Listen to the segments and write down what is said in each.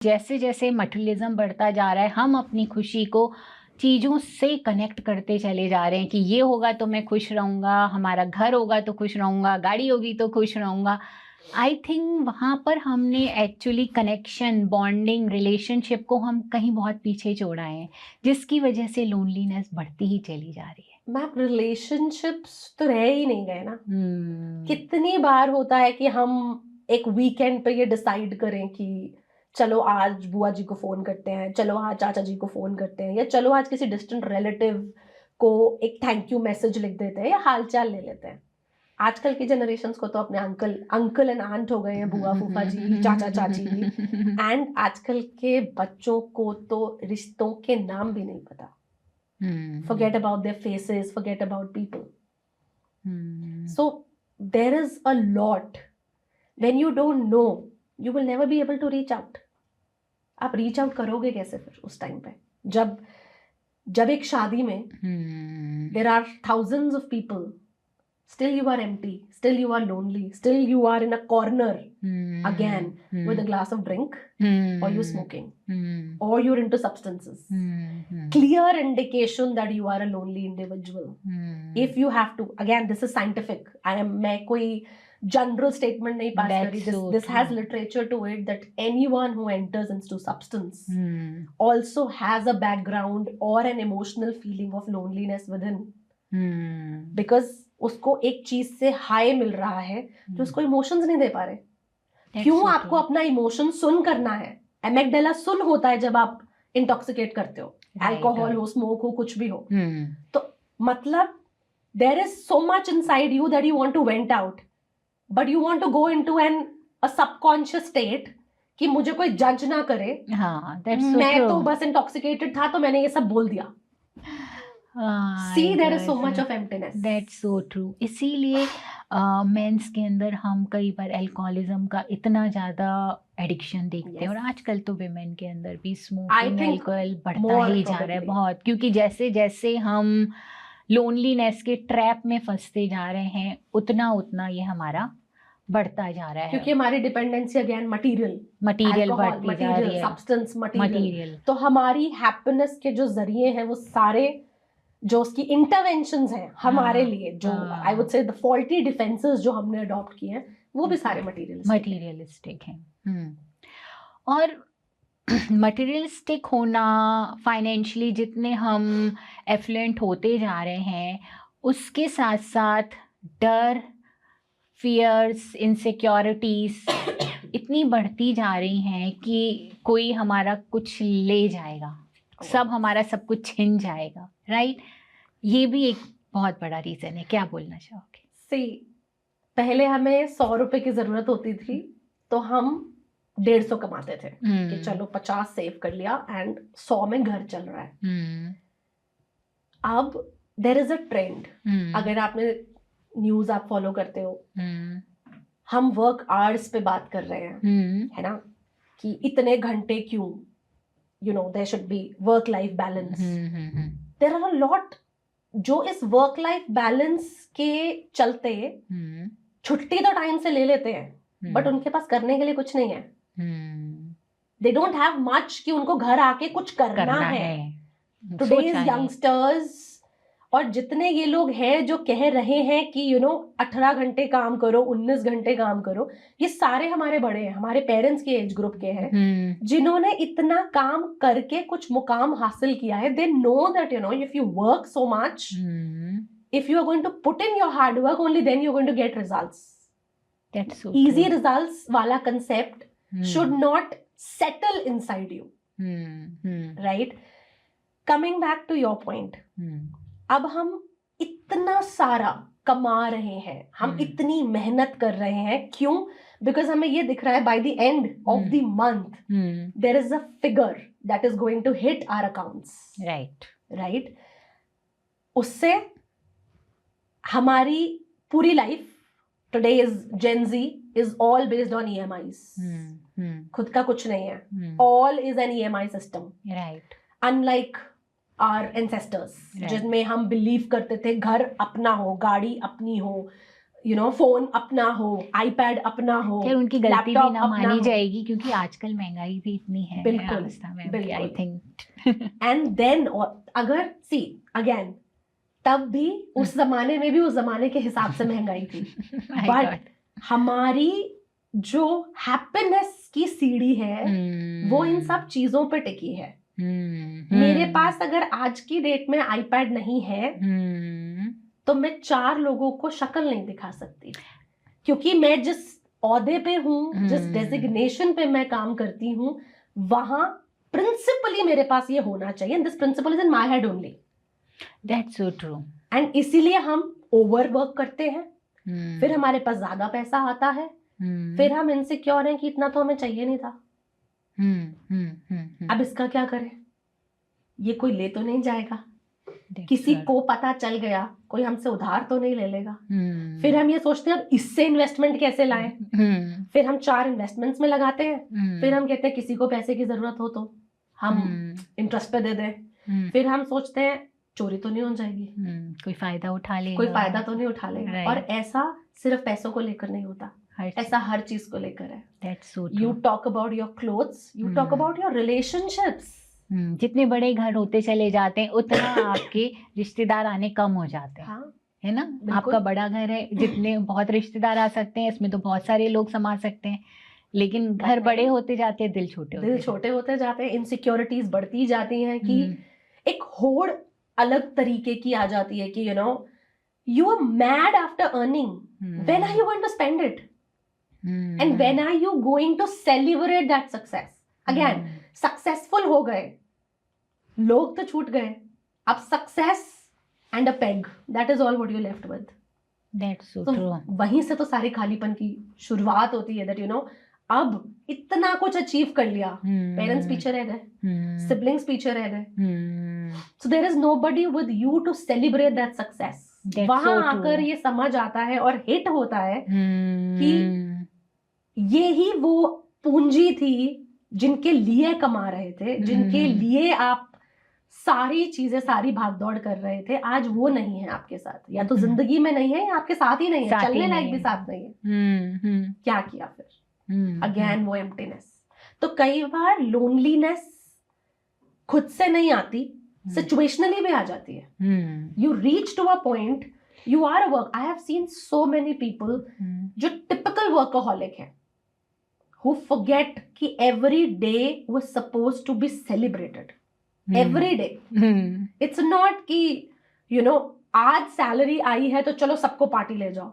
जैसे जैसे मटेरियलिज्म बढ़ता जा रहा है, हम अपनी खुशी को चीज़ों से कनेक्ट करते चले जा रहे हैं कि ये होगा तो मैं खुश रहूँगा, हमारा घर होगा तो खुश रहूँगा, गाड़ी होगी तो खुश रहूँगा। आई थिंक वहाँ पर हमने एक्चुअली कनेक्शन, बॉन्डिंग, रिलेशनशिप को हम कहीं बहुत पीछे छोड़ा है, जिसकी वजह से लोनलीनेस बढ़ती ही चली जा रही है। मैम रिलेशनशिप्स तो रह ही नहीं गए ना। हम्म, कितनी बार होता है कि हम एक वीकेंड पे ये डिसाइड करें कि चलो आज बुआ जी को फोन करते हैं, चलो आज चाचा जी को फोन करते हैं, या चलो आज किसी डिस्टेंट रिलेटिव को एक थैंक यू मैसेज लिख देते हैं या हालचाल ले लेते हैं। आजकल की जनरेशन्स को तो अपने अंकल एंड आंट हो गए हैं, बुआ फूफा जी भी, चाचा चाची भी। एंड आजकल के बच्चों को तो रिश्तों के नाम भी नहीं पता। Forget about their faces, forget about people. So there is a lot. When you don't know, you will never be able to reach out. आप reach out करोगे कैसे फिर उस टाइम पे, जब एक शादी में there are thousands of people, still you are empty, still you are lonely, still you are in a corner again with a glass of drink, or you smoking, or you're into substances. Clear indication that you are a lonely individual. If you have to, again this is scientific, मैं कोई general statement नहीं pass कर रही, this has literature to it that anyone who enters into substance also has a background or an emotional feeling of loneliness within, because उसको एक चीज से high मिल रहा है जो उसको इमोशंस नहीं दे पा रहे। क्यों आपको अपना इमोशन सुन करना है? एमेगडाला सुन होता है जब आप इंटॉक्सिकेट करते हो, अल्कोहल हो, स्मोक हो, कुछ भी हो। तो मतलब there is so much inside you that you want to went out, but you want to go into a subconscious state कि मुझे कोई जज ना करे। मैं तो बस इंटॉक्सिकेटेड था तो मैंने ये सब बोल दिया। See, there is so much of emptiness. That's so true. इसीलिए मेंस के अंदर हम कई बार अल्कोहलिज्म का इतना ज़्यादा एडिक्शन देखते हैं, और आजकल तो विमेन के अंदर भी स्मोकिंग, अल्कोहल बढ़ता ही जा रहा है बहुत, क्योंकि जैसे जैसे हम लोनलीनेस के ट्रैप में फंसते जा रहे हैं उतना उतना ये हमारा बढ़ता जा रहा है, क्योंकि हमारी डिपेंडेंसी अगेन मटेरियल बढ़ती जा रही है, सब्सटेंस मटेरियल। तो हमारी हैप्पीनेस के जो जरिए हैं वो सारे जो उसकी इंटरवेंशंस हैं हमारे लिए, जो I would say the faulty defences जो हमने अडॉप्ट किए हैं, वो भी सारे मटेरियलिस्टिक हैं। और मटेरियलिस्टिक होना, फाइनेंशियली जितने हम एफ्लुएंट होते जा रहे हैं, उसके साथ साथ डर, फियर्स, इनसिक्योरिटीज इतनी बढ़ती जा रही हैं कि कोई हमारा कुछ ले जाएगा, सब हमारा सब कुछ छिन जाएगा, राइट? ये भी एक बहुत बड़ा रीजन है। क्या बोलना चाहोगे? पहले हमें 100 रुपए की जरूरत होती थी तो हम 150 कमाते थे कि चलो 50 सेव कर लिया एंड 100 में घर चल रहा है। अब देयर इज अ ट्रेंड, अगर आपने न्यूज आप फॉलो करते हो, हम वर्क आवर्स पे बात कर रहे हैं, है ना, कि इतने घंटे क्यों, you know, there should be work life balance. There are a lot जो इस वर्क लाइफ बैलेंस के चलते छुट्टी तो टाइम से ले लेते हैं, बट उनके पास करने के लिए कुछ नहीं है। They don't have much कि उनको घर आके कुछ करना है। Today's youngsters और जितने ये लोग हैं जो कह रहे हैं कि 18 घंटे काम करो, 19 घंटे काम करो, ये सारे हमारे बड़े हैं, हमारे पेरेंट्स के एज ग्रुप के हैं, जिन्होंने इतना काम करके कुछ मुकाम हासिल किया है। They know that if you work so much, if you are going to put in your hard work, only then you are going to get results. Easy results वाला concept should not settle inside you, right? Coming back to your point, अब हम इतना सारा कमा रहे हैं, हम इतनी मेहनत कर रहे हैं, क्यों? बिकॉज हमें ये दिख रहा है by the end of the month there is a figure that is going to hit our accounts, right? उससे हमारी पूरी life, today is Gen Z, is all based on EMIs। खुद का कुछ नहीं है, all is an EMI system, right? Unlike our ancestors, जिनमें हम बिलीव करते थे घर अपना हो, गाड़ी अपनी हो, फोन अपना हो, आईपैड अपना हो, खैर उनकी गलती भी लैपटॉप ना अपना मानी हो। जाएगी क्योंकि आजकल महंगाई भी इतनी है बिल्कुल, आस्था मैम कि आई बिल्कुल। थिंक एंड देन अगर सी अगेन, तब भी उस जमाने में भी उस जमाने के हिसाब से महंगाई थी, बट हमारी जो हैप्पीनेस की सीढ़ी है वो इन सब चीजों पे टिकी है। मेरे पास अगर आज की डेट में आईपैड नहीं है तो मैं 4 लोगों को शक्ल नहीं दिखा सकती, क्योंकि मैं जिस ओहदे पे हूँ, जिस डेजिग्नेशन पे मैं काम करती हूँ, वहां प्रिंसिपली मेरे पास ये होना चाहिए। This principle is in my head only. That's so true. And इसीलिए हम ओवर वर्क करते हैं, फिर हमारे पास ज्यादा पैसा आता है, फिर हम इनसिक्योर हैं कि इतना तो हमें चाहिए नहीं था, अब इसका क्या करें, ये कोई ले तो नहीं जाएगा, किसी को पता चल गया कोई हमसे उधार तो नहीं ले लेगा। फिर हम ये सोचते हैं अब इससे इन्वेस्टमेंट कैसे लाएं, फिर हम 4 इन्वेस्टमेंट्स में लगाते हैं, फिर हम कहते हैं किसी को पैसे की जरूरत हो तो हम इंटरेस्ट पे दे दें, फिर हम सोचते हैं चोरी तो नहीं हो जाएगी, कोई फायदा उठा लेगा, कोई फायदा तो नहीं उठा लेगा। और ऐसा सिर्फ पैसों को लेकर नहीं होता, ऐसा हर चीज को लेकर है। You talk about your clothes, you talk about your relationships. जितने बड़े घर होते चले जाते हैं उतना आपके रिश्तेदार आने कम हो जाते हैं। हाँ, है ना, आपका बड़ा घर है, जितने बहुत रिश्तेदार आ सकते हैं, इसमें तो बहुत सारे लोग समा सकते हैं, लेकिन घर बड़े होते जाते हैं, दिल छोटे होते जाते हैं, इनसिक्योरिटीज बढ़ती जाती हैं कि एक होड़ अलग तरीके की आ जाती है कि you are mad after earning. When are you going to spend it? And when are you going to celebrate that success? Again, successful हो गए, लोग तो छूट गए, अब success and a peg, that is all what you left with. That's so true. वहीं से तो सारी खालीपन की शुरुआत होती है, that अब इतना कुछ अचीव कर लिया, पेरेंट्स पीछे रह गए, सिबलिंग्स पीछे रह गए, so there is nobody with you to celebrate that success. वहां आकर ये समझ आता है और हिट होता है कि ये ही वो पूंजी थी जिनके लिए कमा रहे थे, जिनके लिए आप सारी चीजें, सारी भागदौड़ कर रहे थे, आज वो नहीं है आपके साथ, या तो जिंदगी में नहीं है या आपके साथ ही नहीं है, चलने लायक भी साथ नहीं है। क्या किया फिर? अगेन वो एम्प्टीनेस। तो कई बार लोनलीनेस खुद से नहीं आती, सिचुएशनली भी आ जाती है। You reach to a point, you are a work, I have seen so many people जो टिपिकल वर्कaholic है, who forget कि every day was supposed to be celebrated. Every day. It's not कि आज salary आई है तो चलो सबको party ले जाओ।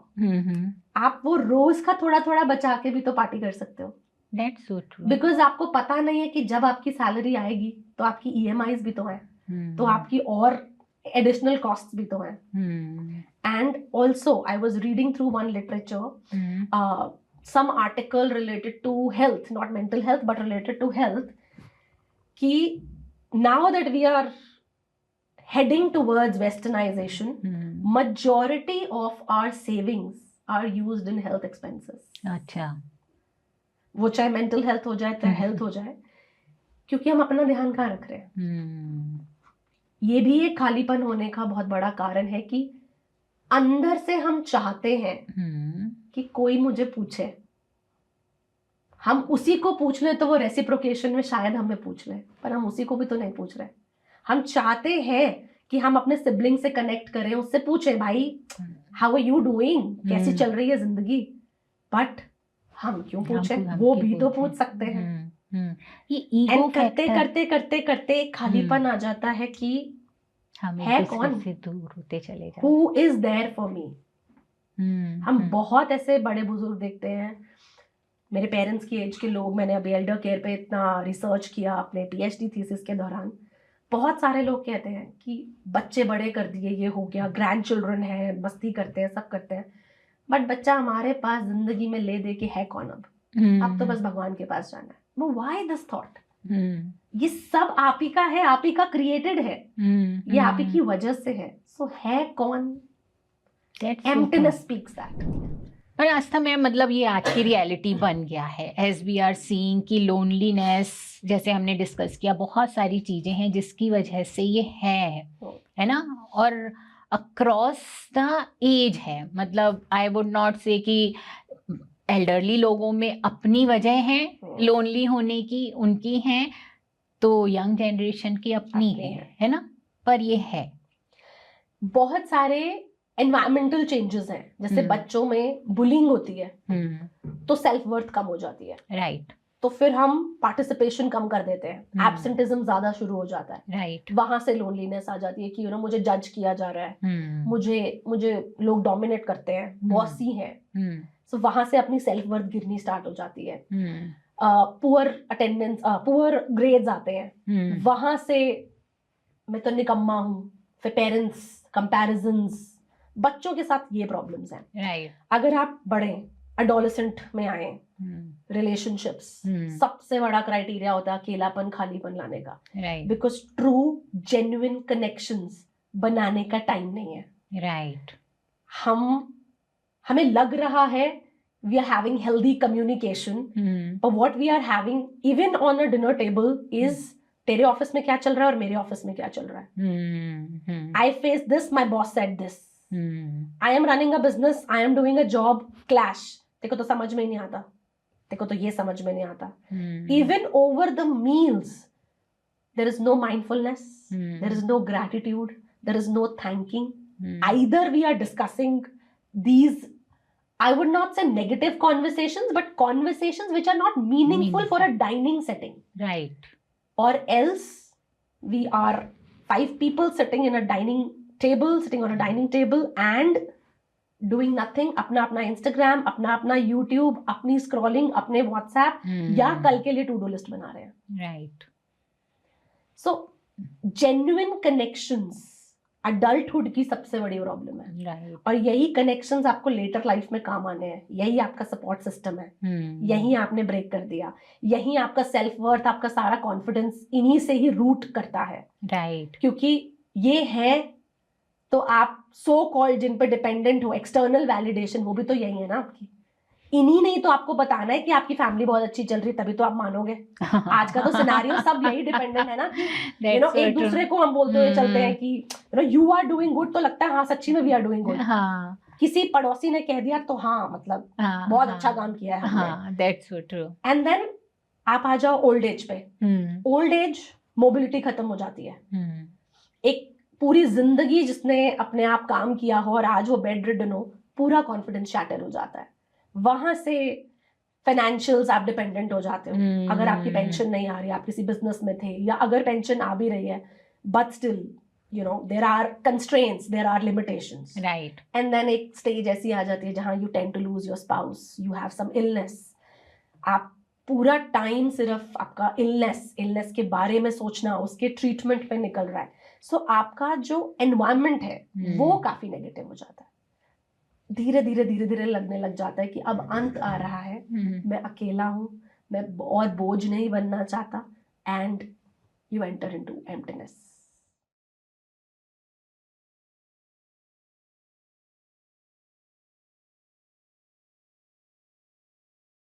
आप वो रोज का थोड़ा थोड़ा बचा के भी तो पार्टी कर सकते हो। That's so true. Because आपको पता नहीं है कि जब आपकी सैलरी आएगी तो आपकी EMIs भी तो हैं, तो आपकी और एडिशनल कॉस्ट्स भी तो हैं। And also I was reading through one literature, some article related to health, not mental health but related to health, कि now that we are heading towards westernization, majority of our savings are used in health expenses. अच्छा, वो चाहे mental health हो जाए चाहे health हो जाए, क्योंकि हम अपना ध्यान कहाँ रख रहे हैं। ये भी एक खालीपन होने का बहुत बड़ा कारण है कि अंदर से हम चाहते हैं कि कोई मुझे पूछे, हम उसी को पूछ ले तो वो रेसिप्रोकेशन में शायद हमें पूछ ले, पर हम उसी को भी तो नहीं पूछ रहे। हम चाहते हैं कि हम अपने सिबलिंग से कनेक्ट करें, उससे पूछे भाई हाउ आर यू डूइंग, कैसी चल रही है जिंदगी, बट हम क्यों पूछे, वो भी तो पूछ सकते हैं। ये ईगो करते करते करते करते खालीपन आ जाता है कि है कौन से दूर होते चले जाते, who is there for me. हम बहुत ऐसे बड़े बुजुर्ग देखते हैं, मेरे पेरेंट्स की एज के लोग, मैंने अभी एल्डर केयर पे इतना रिसर्च किया अपने PhD थीसिस के दौरान, बहुत सारे लोग कहते हैं कि बच्चे बड़े कर दिए, ये हो गया, ग्रैंड चिल्ड्रन है, मस्ती करते हैं, सब करते हैं, बट बच्चा हमारे पास जिंदगी में ले दे के है कौन अब तो बस भगवान के पास जाना है। वो व्हाई दिस थॉट, ये सब आप ही का है, आप ही का क्रिएटेड है, ये आप ही की वजह से है, सो है कौन? Emptiness speaks that. पर आस्था मैम, मतलब ये आज की रियलिटी बन गया है, एज वी आर सीइंग कि लोनलीनेस, जैसे हमने डिस्कस किया, बहुत सारी चीजें हैं जिसकी वजह से ये है ना। और अक्रॉस द एज है, मतलब आई वुड नॉट से कि एल्डरली लोगों में अपनी वजह है लोनली होने की, उनकी हैं, तो यंग जनरेशन की अपनी अपनी है ना, पर ये है। बहुत सारे एनवायरमेंटल चेंजेस हैं, जैसे बच्चों में बुलिंग होती है तो सेल्फ वर्थ कम हो जाती है, राइट, तो फिर हम पार्टिसिपेशन कम कर देते हैं, एब्सेंटिज्म ज्यादा शुरू हो जाता है, राइट, वहां से लोनलीनेस आ जाती है कि मुझे जज किया जा रहा है, मुझे लोग डोमिनेट करते हैं, बॉसी हैं, सो वहां से अपनी सेल्फ वर्थ गिरनी स्टार्ट हो जाती है, पुअर अटेंडेंस, पुअर ग्रेड्स आते हैं, वहां से मैं तो निकम्मा हूँ, फिर पेरेंट्स कंपैरिजंस, बच्चों के साथ ये प्रॉब्लम्स हैं। राइट, अगर आप बढ़े एडोलेसेंट में आए, रिलेशनशिप्स, सबसे बड़ा क्राइटेरिया होता है अकेलापन, खालीपन लाने का, बिकॉज ट्रू जेन्युइन कनेक्शंस बनाने का टाइम नहीं है, राइट, हमें लग रहा है we are having healthy communication, but what we are having even on a dinner table is तेरे ऑफिस में क्या चल रहा है और मेरे ऑफिस में क्या चल रहा है, I face this, my boss said this, I am running a business, I am doing a job, clash, तेरे को तो समझ में ही नहीं आता, तेरे को तो ये समझ में नहीं आता, even over the meals there is no mindfulness, there is no gratitude, there is no thanking, either we are discussing these, I would not say negative conversations, but conversations which are not meaningful for a dining setting. Right. Or else we are 5 people sitting in a dining table, sitting on a dining table and doing nothing, अपना Instagram, अपना YouTube, अपनी scrolling, अपने WhatsApp, या कल के लिए to do list बना रहे हैं. Right. So genuine connections adulthood की सबसे बड़ी प्रॉब्लम है, right. और यही कनेक्शंस आपको लेटर लाइफ में काम आने हैं, यही आपका सपोर्ट सिस्टम है, यही आपने ब्रेक कर दिया, यही आपका सेल्फ वर्थ, आपका सारा कॉन्फिडेंस इन्हीं से ही रूट करता है, राइट, क्योंकि ये है तो आप सो कॉल्ड जिन पे डिपेंडेंट हो, एक्सटर्नल वैलिडेशन, वो भी तो यही है ना आपकी, इन्हीं नहीं तो आपको बताना है कि आपकी फैमिली बहुत अच्छी चल रही, तभी तो आप मानोगे। आज का तो सिनेरियो सब यही डिपेंडेंट है ना कि एक दूसरे को हम बोलते हुए चलते हैं कि यू आर डूइंग गुड, तो लगता है हाँ सच्ची में वी आर डूइंग गुड, किसी पड़ोसी ने कह दिया तो हाँ मतलब बहुत अच्छा काम किया है हमने, that's so true. And then आप आ जाओ ओल्ड एज पे, ओल्ड एज मोबिलिटी खत्म हो जाती है, एक पूरी जिंदगी जिसने अपने आप काम किया हो और आज वो बेड रिडन हो, पूरा कॉन्फिडेंस शैटर हो जाता है, वहां से फाइनेंशियल्स आप डिपेंडेंट हो जाते हो, अगर आपकी पेंशन नहीं आ रही, आप किसी बिजनेस में थे, या अगर पेंशन आ भी रही है but still there are constraints, there are limitations, right, and then एक स्टेज ऐसी आ जाती है जहां you tend to lose your spouse, you have some illness, आप पूरा टाइम सिर्फ आपका इलनेस के बारे में सोचना, उसके ट्रीटमेंट पे निकल रहा है, सो आपका जो एनवायरनमेंट है वो काफी नेगेटिव हो जाता है, धीरे धीरे लगने लग जाता है कि अब अंत आ रहा है, मैं अकेला हूँ, मैं और बोझ नहीं बनना चाहता, and you enter into emptiness.